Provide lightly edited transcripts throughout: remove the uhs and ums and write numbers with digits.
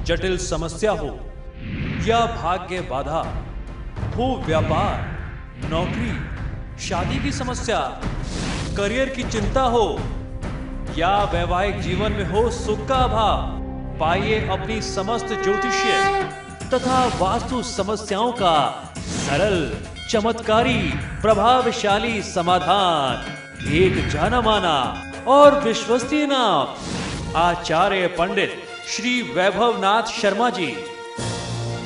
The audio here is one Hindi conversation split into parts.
जटिल समस्या हो या भाग्य बाधा हो, व्यापार, नौकरी, शादी की समस्या, करियर की चिंता हो या वैवाहिक जीवन में हो सुख का अभाव, पाइए अपनी समस्त ज्योतिषीय तथा वास्तु समस्याओं का सरल, चमत्कारी, प्रभावशाली समाधान। एक जाना माना और विश्वसनीय नाम, आचार्य पंडित श्री वैभवनाथ शर्मा जी,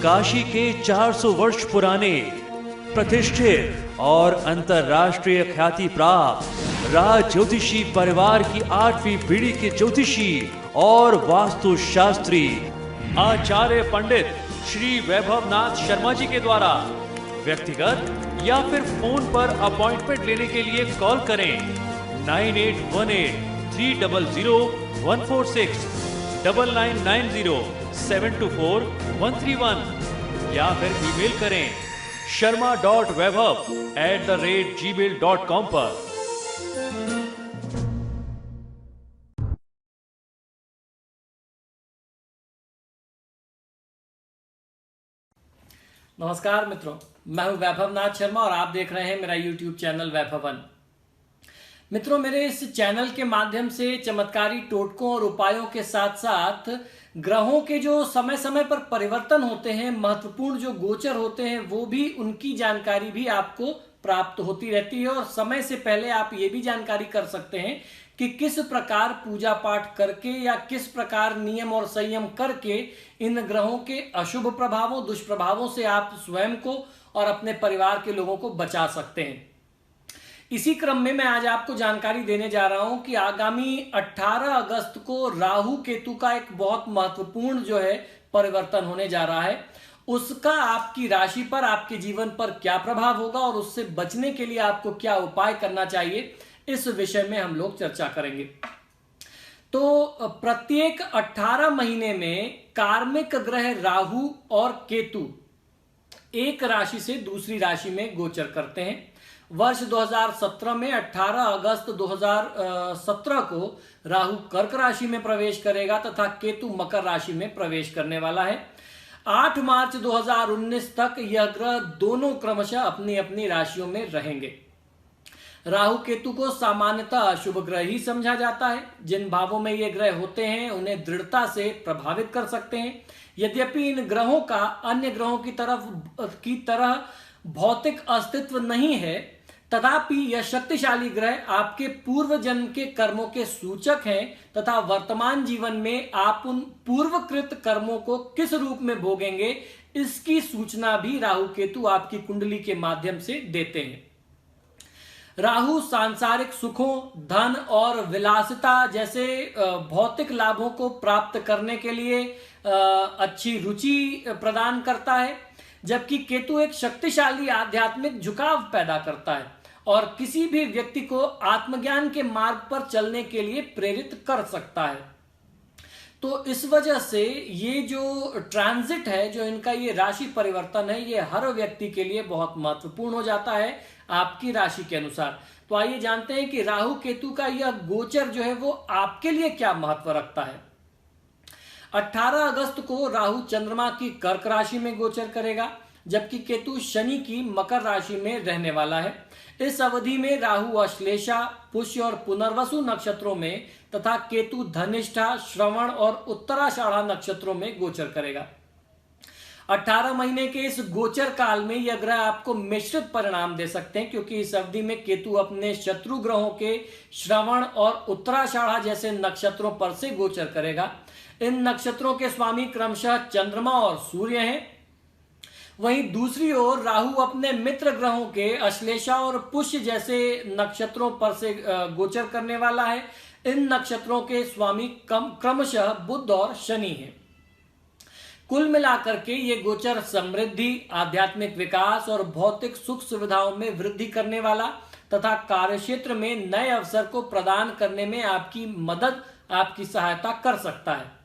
काशी के 400 वर्ष पुराने प्रतिष्ठित और अंतरराष्ट्रीय ख्याति प्राप्त राज ज्योतिषी परिवार की 8वीं पीढ़ी के ज्योतिषी और वास्तु शास्त्री आचार्य पंडित श्री वैभवनाथ शर्मा जी के द्वारा व्यक्तिगत या फिर फोन पर अपॉइंटमेंट लेने के लिए कॉल करें 9818300146, 9990724131 या फिर ईमेल करें sharma.vaibhav@gmail.com पर। नमस्कार मित्रों, मैं हूं वैभवनाथ शर्मा और आप देख रहे हैं मेरा YouTube चैनल वैभवन। मित्रों, मेरे इस चैनल के माध्यम से चमत्कारी टोटकों और उपायों के साथ साथ ग्रहों के जो समय समय पर परिवर्तन होते हैं, महत्वपूर्ण जो गोचर होते हैं, वो भी उनकी जानकारी भी आपको प्राप्त होती रहती है और समय से पहले आप ये भी जानकारी कर सकते हैं कि किस प्रकार पूजा पाठ करके या किस प्रकार नियम और संयम करके इन ग्रहों के अशुभ प्रभावों, दुष्प्रभावों से आप स्वयं को और अपने परिवार के लोगों को बचा सकते हैं। इसी क्रम में मैं आज आपको जानकारी देने जा रहा हूं कि आगामी 18 अगस्त को राहु केतु का एक बहुत महत्वपूर्ण जो है परिवर्तन होने जा रहा है। उसका आपकी राशि पर, आपके जीवन पर क्या प्रभाव होगा और उससे बचने के लिए आपको क्या उपाय करना चाहिए, इस विषय में हम लोग चर्चा करेंगे। तो प्रत्येक 18 महीने में कार्मिक ग्रह राहु और केतु एक राशि से दूसरी राशि में गोचर करते हैं। वर्ष 2017 में 18 अगस्त 2017 को राहु कर्क राशि में प्रवेश करेगा तथा केतु मकर राशि में प्रवेश करने वाला है। 8 मार्च 2019 तक यह ग्रह दोनों क्रमशः अपनी अपनी राशियों में रहेंगे। राहु केतु को सामान्यतः अशुभ ग्रह ही समझा जाता है। जिन भावों में ये ग्रह होते हैं उन्हें दृढ़ता से प्रभावित कर सकते हैं। यद्यपि इन ग्रहों का अन्य ग्रहों की तरह भौतिक अस्तित्व नहीं है, तथापि यह शक्तिशाली ग्रह आपके पूर्व जन्म के कर्मों के सूचक हैं तथा वर्तमान जीवन में आप उन पूर्वकृत कर्मों को किस रूप में भोगेंगे, इसकी सूचना भी राहु केतु आपकी कुंडली के माध्यम से देते हैं। राहु सांसारिक सुखों, धन और विलासिता जैसे भौतिक लाभों को प्राप्त करने के लिए अच्छी रुचि प्रदान करता है, जबकि केतु एक शक्तिशाली आध्यात्मिक झुकाव पैदा करता है और किसी भी व्यक्ति को आत्मज्ञान के मार्ग पर चलने के लिए प्रेरित कर सकता है। तो इस वजह से ये जो ट्रांजिट है, जो इनका ये राशि परिवर्तन है, ये हर व्यक्ति के लिए बहुत महत्वपूर्ण हो जाता है आपकी राशि के अनुसार। तो आइए जानते हैं कि राहु केतु का यह गोचर जो है वो आपके लिए क्या महत्व रखता है। 18 अगस्त को राहु चंद्रमा की कर्क राशि में गोचर करेगा, जबकि केतु शनि की मकर राशि में रहने वाला है। इस अवधि में राहु अश्लेषा, पुष्य और पुनर्वसु नक्षत्रों में तथा केतु धनिष्ठा, श्रवण और उत्तराषाढ़ा नक्षत्रों में गोचर करेगा। 18 महीने के इस गोचर काल में यह ग्रह आपको मिश्रित परिणाम दे सकते हैं, क्योंकि इस अवधि में केतु अपने शत्रु ग्रहों के श्रवण और उत्तराषाढ़ा जैसे नक्षत्रों पर से गोचर करेगा। इन नक्षत्रों के स्वामी क्रमशः चंद्रमा और सूर्य हैं। वहीं दूसरी ओर राहु अपने मित्र ग्रहों के अश्लेषा और पुष्य जैसे नक्षत्रों पर से गोचर करने वाला है। इन नक्षत्रों के स्वामी क्रमशः बुध और शनि हैं। कुल मिलाकर के ये गोचर समृद्धि, आध्यात्मिक विकास और भौतिक सुख सुविधाओं में वृद्धि करने वाला तथा कार्यक्षेत्र में नए अवसर को प्रदान करने में आपकी मदद, आपकी सहायता कर सकता है।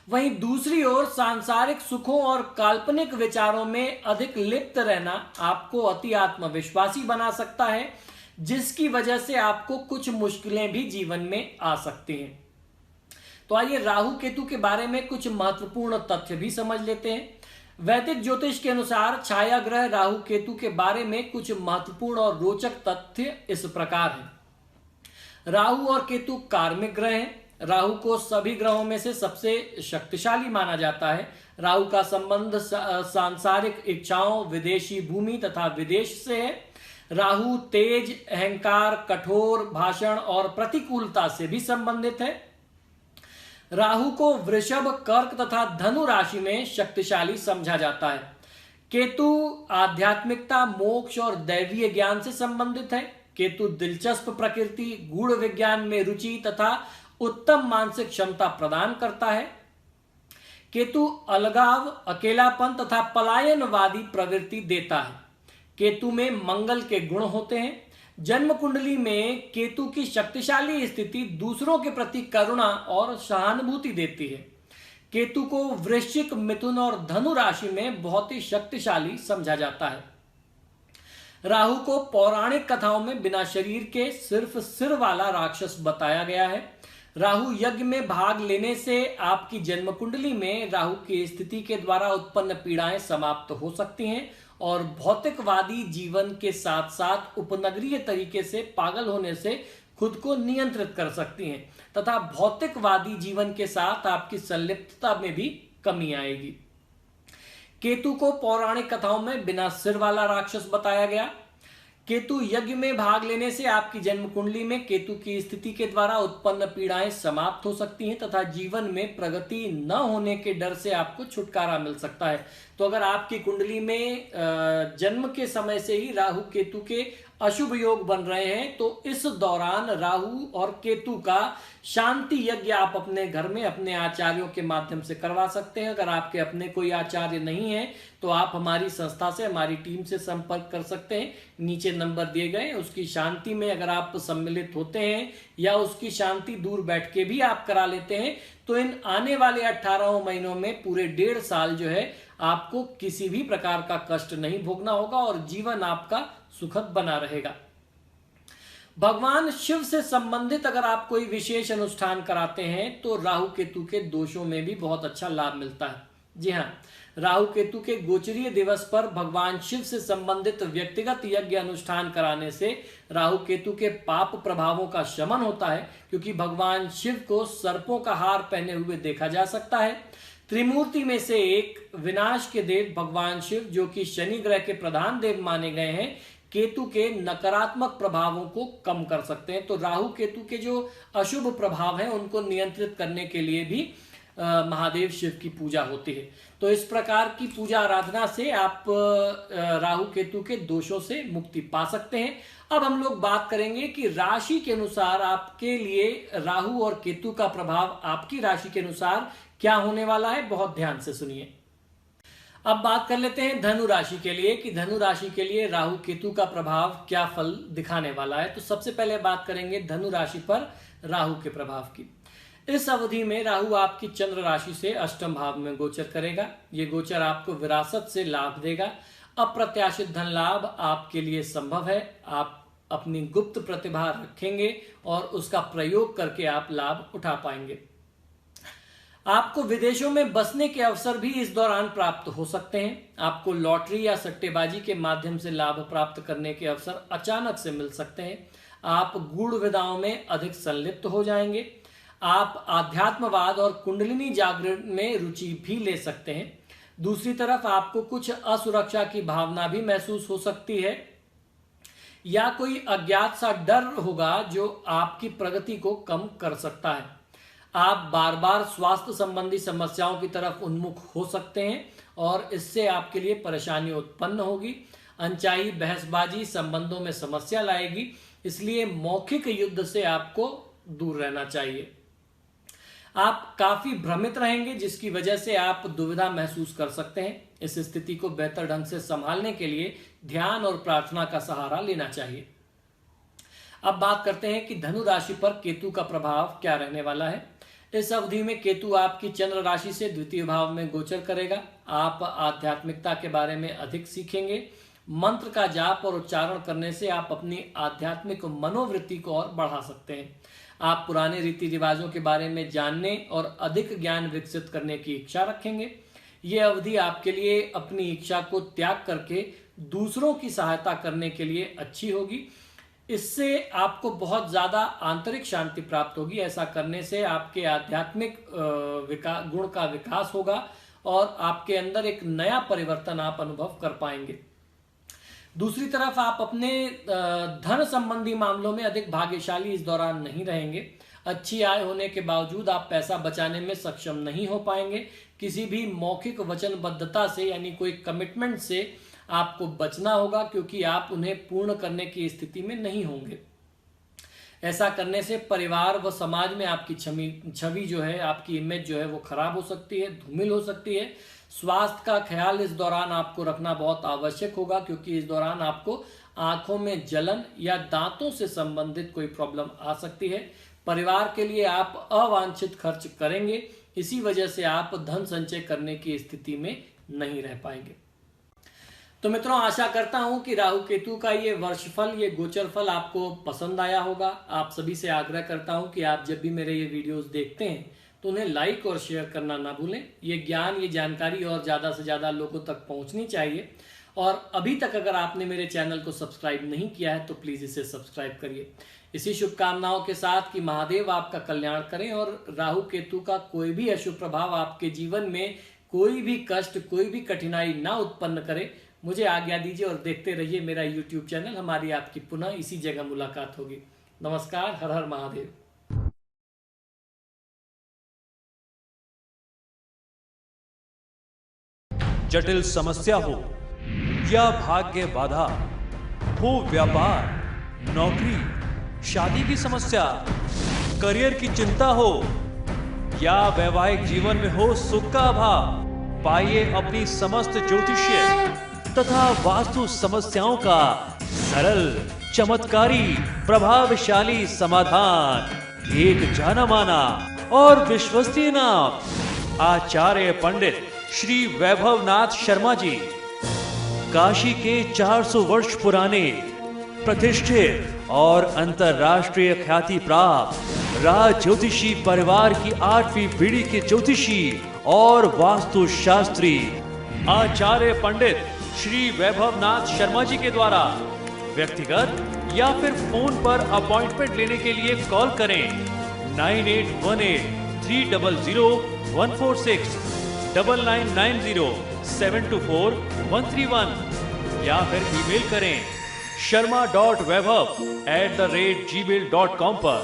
वहीं दूसरी ओर सांसारिक सुखों और काल्पनिक विचारों में अधिक लिप्त रहना आपको अति आत्मविश्वासी बना सकता है, जिसकी वजह से आपको कुछ मुश्किलें भी जीवन में आ सकती हैं। तो आइए राहु केतु के बारे में कुछ महत्वपूर्ण तथ्य भी समझ लेते हैं। वैदिक ज्योतिष के अनुसार छाया ग्रह राहु केतु के बारे में कुछ महत्वपूर्ण और रोचक तथ्य इस प्रकार हैं। राहु और केतु कार्मिक ग्रह हैं। राहु को सभी ग्रहों में से सबसे शक्तिशाली माना जाता है। राहु का संबंध सांसारिक इच्छाओं, विदेशी भूमि तथा विदेश से है। राहु तेज, अहंकार, कठोर भाषण और प्रतिकूलता से भी संबंधित है। राहु को वृषभ, कर्क तथा धनु राशि में शक्तिशाली समझा जाता है। केतु आध्यात्मिकता, मोक्ष और दैवीय ज्ञान से संबंधित है। केतु दिलचस्प प्रकृति, गूढ़ विज्ञान में रुचि तथा उत्तम मानसिक क्षमता प्रदान करता है। केतु अलगाव, अकेलापन तथा पलायनवादी प्रवृत्ति देता है। केतु में मंगल के गुण होते हैं। जन्म कुंडली में केतु की शक्तिशाली स्थिति दूसरों के प्रति करुणा और सहानुभूति देती है। केतु को वृश्चिक, मिथुन और धनु राशि में बहुत ही शक्तिशाली समझा जाता है। राहु को पौराणिक कथाओं में बिना शरीर के सिर्फ सिर वाला राक्षस बताया गया है। राहु यज्ञ में भाग लेने से आपकी जन्म कुंडली में राहु की स्थिति के द्वारा उत्पन्न पीड़ाएं समाप्त हो सकती हैं और भौतिकवादी जीवन के साथ साथ उपनगरीय तरीके से पागल होने से खुद को नियंत्रित कर सकती हैं तथा भौतिकवादी जीवन के साथ आपकी संलिप्तता में भी कमी आएगी। केतु को पौराणिक कथाओं में बिना सिर वाला राक्षस बताया गया। केतु यज्ञ में भाग लेने से आपकी जन्म कुंडली में केतु की स्थिति के द्वारा उत्पन्न पीड़ाएं समाप्त हो सकती हैं तथा जीवन में प्रगति न होने के डर से आपको छुटकारा मिल सकता है। तो अगर आपकी कुंडली में जन्म के समय से ही राहु केतु के अशुभ योग बन रहे हैं तो इस दौरान राहु और केतु का शांति यज्ञ आप अपने घर में अपने आचार्यों के माध्यम से करवा सकते हैं। अगर आपके अपने कोई आचार्य नहीं है तो आप हमारी संस्था से, हमारी टीम से संपर्क कर सकते हैं। नीचे नंबर दिए गए, उसकी शांति में अगर आप सम्मिलित होते हैं या उसकी शांति दूर बैठ के भी आप करा लेते हैं तो इन आने वाले 18 महीनों में पूरे 1.5 साल जो है आपको किसी भी प्रकार का कष्ट नहीं भोगना होगा और जीवन आपका सुखद बना रहेगा। भगवान शिव से संबंधित अगर आप कोई विशेष अनुष्ठान कराते हैं तो राहु केतु के दोषों में भी बहुत अच्छा लाभ मिलता है। जी हाँ, राहु केतु के गोचरीय दिवस पर भगवान शिव से संबंधित व्यक्तिगत यज्ञ अनुष्ठान कराने से राहु केतु के पाप प्रभावों का शमन होता है, क्योंकि भगवान शिव को सर्पों का हार पहने हुए देखा जा सकता है। त्रिमूर्ति में से एक विनाश के देव भगवान शिव, जो कि शनि ग्रह के प्रधान देव माने गए हैं, केतु के नकारात्मक प्रभावों को कम कर सकते हैं। तो राहु केतु के जो अशुभ प्रभाव हैं उनको नियंत्रित करने के लिए भी महादेव शिव की पूजा होती है। तो इस प्रकार की पूजा आराधना से आप राहु केतु के दोषों से मुक्ति पा सकते हैं। अब हम लोग बात करेंगे कि राशि के अनुसार आपके लिए राहु और केतु का प्रभाव आपकी राशि के अनुसार क्या होने वाला है। बहुत ध्यान से सुनिए। अब बात कर लेते हैं धनु राशि के लिए कि धनु राशि के लिए राहु केतु का प्रभाव क्या फल दिखाने वाला है। तो सबसे पहले बात करेंगे धनु राशि पर राहु के प्रभाव की। इस अवधि में राहु आपकी चंद्र राशि से अष्टम भाव में गोचर करेगा। ये गोचर आपको विरासत से लाभ देगा। अप्रत्याशित धन लाभ आपके लिए संभव है। आप अपनी गुप्त प्रतिभा रखेंगे और उसका प्रयोग करके आप लाभ उठा पाएंगे। आपको विदेशों में बसने के अवसर भी इस दौरान प्राप्त हो सकते हैं। आपको लॉटरी या सट्टेबाजी के माध्यम से लाभ प्राप्त करने के अवसर अचानक से मिल सकते हैं। आप गूढ़ विधाओं में अधिक संलिप्त हो जाएंगे। आप आध्यात्मवाद और कुंडलिनी जागरण में रुचि भी ले सकते हैं। दूसरी तरफ आपको कुछ असुरक्षा की भावना भी महसूस हो सकती है या कोई अज्ञात सा डर होगा जो आपकी प्रगति को कम कर सकता है। आप बार बार स्वास्थ्य संबंधी समस्याओं की तरफ उन्मुख हो सकते हैं और इससे आपके लिए परेशानी उत्पन्न होगी। अनचाही बहसबाजी संबंधों में समस्या लाएगी, इसलिए मौखिक युद्ध से आपको दूर रहना चाहिए। आप काफी भ्रमित रहेंगे, जिसकी वजह से आप दुविधा महसूस कर सकते हैं। इस स्थिति को बेहतर ढंग से संभालने के लिए ध्यान और प्रार्थना का सहारा लेना चाहिए। अब बात करते हैं कि धनु राशि पर केतु का प्रभाव क्या रहने वाला है। इस अवधि में केतु आपकी चंद्र राशि से द्वितीय भाव में गोचर करेगा। आप आध्यात्मिकता के बारे में अधिक सीखेंगे। मंत्र का जाप और उच्चारण करने से आप अपनी आध्यात्मिक मनोवृत्ति को और बढ़ा सकते हैं। आप पुराने रीति रिवाजों के बारे में जानने और अधिक ज्ञान विकसित करने की इच्छा रखेंगे। ये अवधि आपके लिए अपनी इच्छा को त्याग करके दूसरों की सहायता करने के लिए अच्छी होगी। इससे आपको बहुत ज़्यादा आंतरिक शांति प्राप्त होगी। ऐसा करने से आपके आध्यात्मिक गुण का विकास होगा और आपके अंदर एक नया परिवर्तन आप अनुभव कर पाएंगे। दूसरी तरफ आप अपने धन संबंधी मामलों में अधिक भाग्यशाली इस दौरान नहीं रहेंगे। अच्छी आय होने के बावजूद आप पैसा बचाने में सक्षम नहीं हो पाएंगे। किसी भी मौखिक वचनबद्धता से यानी कोई कमिटमेंट से आपको बचना होगा, क्योंकि आप उन्हें पूर्ण करने की स्थिति में नहीं होंगे। ऐसा करने से परिवार व समाज में आपकी छवि जो है, आपकी इमेज जो है वो खराब हो सकती है, धूमिल हो सकती है। स्वास्थ्य का ख्याल इस दौरान आपको रखना बहुत आवश्यक होगा, क्योंकि इस दौरान आपको आंखों में जलन या दांतों से संबंधित कोई प्रॉब्लम आ सकती है। परिवार के लिए आप अवांछित खर्च करेंगे, इसी वजह से आप धन संचय करने की स्थिति में नहीं रह पाएंगे। तो मित्रों, आशा करता हूं कि राहु केतु का ये वर्षफल, ये गोचर फल आपको पसंद आया होगा। आप सभी से आग्रह करता हूं कि आप जब भी मेरे ये वीडियोस देखते हैं तो उन्हें लाइक और शेयर करना ना भूलें। ये ज्ञान, ये जानकारी और ज़्यादा से ज़्यादा लोगों तक पहुंचनी चाहिए। और अभी तक अगर आपने मेरे चैनल को सब्सक्राइब नहीं किया है तो प्लीज़ इसे सब्सक्राइब करिए। इसी शुभकामनाओं के साथ कि महादेव आपका कल्याण करें और राहु केतु का कोई भी अशुभ प्रभाव आपके जीवन में कोई भी कष्ट, कोई भी कठिनाई ना उत्पन्न करे। मुझे आज्ञा दीजिए और देखते रहिए मेरा YouTube चैनल। हमारी आपकी पुनः इसी जगह मुलाकात होगी। नमस्कार। हर हर महादेव। जटिल समस्या हो या भाग्य बाधा हो, व्यापार, नौकरी, शादी की समस्या, करियर की चिंता हो या वैवाहिक जीवन में हो सुख का अभाव, पाइए अपनी समस्त ज्योतिषीय तथा वास्तु समस्याओं का सरल, चमत्कारी, प्रभावशाली समाधान। एक जाना माना और विश्वसनीय नाम, आचार्य पंडित श्री वैभवनाथ शर्मा जी, काशी के 400 वर्ष पुराने प्रतिष्ठित और अंतरराष्ट्रीय ख्याति प्राप्त राज ज्योतिषी परिवार की 8वीं पीढ़ी के ज्योतिषी और वास्तु शास्त्री आचार्य पंडित श्री वैभवनाथ शर्मा जी के द्वारा व्यक्तिगत या फिर फोन पर अपॉइंटमेंट लेने के लिए कॉल करें 9818300146, 9990724131 या फिर ईमेल करें sharma.vaibhav@gmail.com पर।